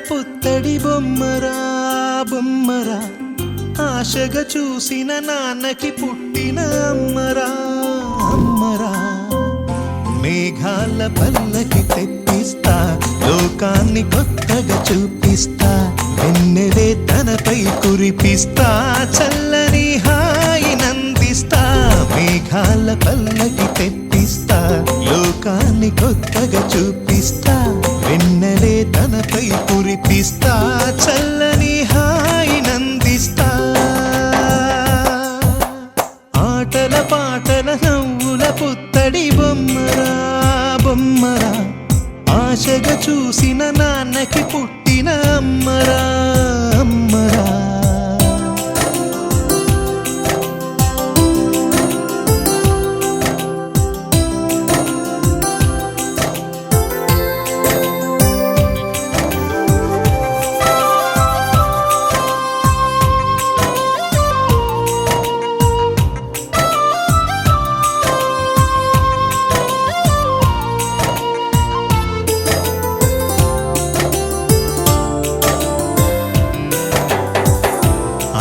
పుత్తడి బొమ్మరా బొమ్మరా, ఆశగా చూసిన నాన్నకి పుట్టిన అమ్మరా అమ్మరా. మేఘాల పల్లకి తెప్పిస్తా, లోకాన్ని కొత్తగా చూపిస్తా, వెన్నెలే తనపై కురిపిస్తా, చల్లని హాయినందిస్తా. మేఘాల పల్లకి తెప్పిస్తా, లోకాన్ని కొత్తగా చూపిస్తా, వెన్నెలే తనపై కురిపిస్తా, చల్లని హాయినందిస్తా. ఆటల పాటల నవ్వుల పుత్తడి బొమ్మరా బొమ్మరా, ఆశగా చూసిన నాన్నకి పుట్టిన అమ్మరా అమ్మరా.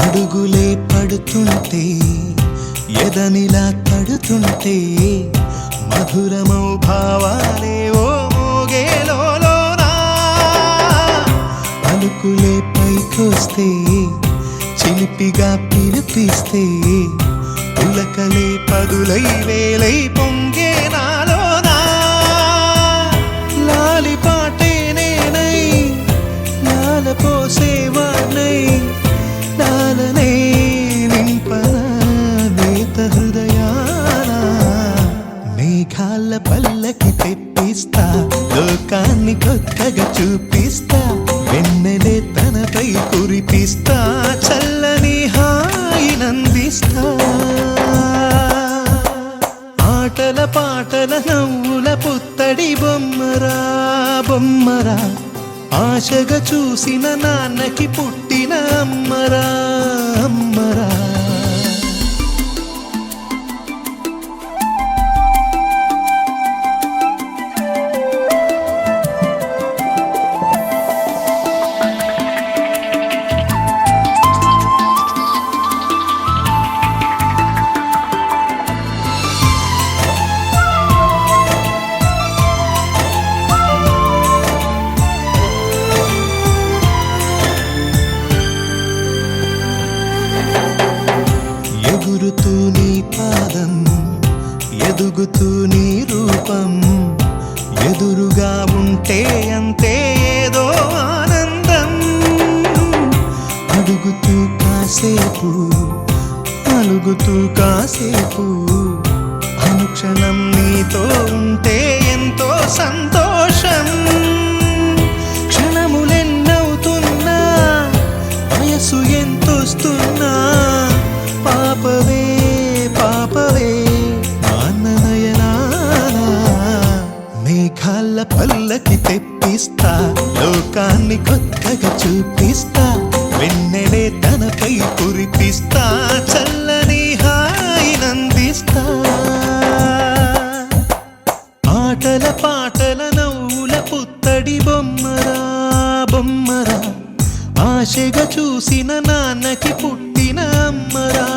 అడుగులే పడుతుంటే, ఎదనిలా తడుతుంటే, మధురమౌ భావాలే ఓ మోగేలోనా. పలుకులే పైకొస్తే, చిలిపిగా పిలిపిస్తే, పులకలే పదులై వేలై పొంగే నాలోనా. లాలి పాటే నేనై, లాల పోసేవాణ్ణై, లాలనే నింపన నేత హృదయాన. మేఘాల పల్లకి తెప్పిస్తా, లోకాన్ని కొత్తగా చూపిస్తా, వెన్నెలే తనపై కురిపిస్తా, చల్లని హాయినందిస్తా. ఆటల పాటల నవ్వుల పుత్తడి బొమ్మరా బొమ్మరా, ఆశగా చూసిన నాన్నకి పుట్టిన అమ్మరా అమ్మరా. ఎగురుతూ నీ పాదం, ఎదుగుతూ నీ రూపం, ఎదురుగా ఉంటే అంతే ఏదో ఆనందం. అడుగుతూ కాసేపు, అలుగుతూ కాసేపు, అనుక్షణం నీతో ఉంటే ఎంతో సంతోషం. క్షణములెన్నవుతున్నా, వయసు ఎంతొస్తున్నా, పాపవే పాపవే నాన్ననయనానా. మేఘాల పల్లకి తెప్పిస్తా, లోకాన్ని కొత్తగా చూపిస్తా, వెన్నెలే తనపై కురిపిస్తా, చల్లని హాయినందిస్తా. ఆటల పాటల నవ్వుల పుత్తడి బొమ్మరా బొమ్మరా, ఆశగా చూసిన నాన్నకి పుట్టిన అమ్మరా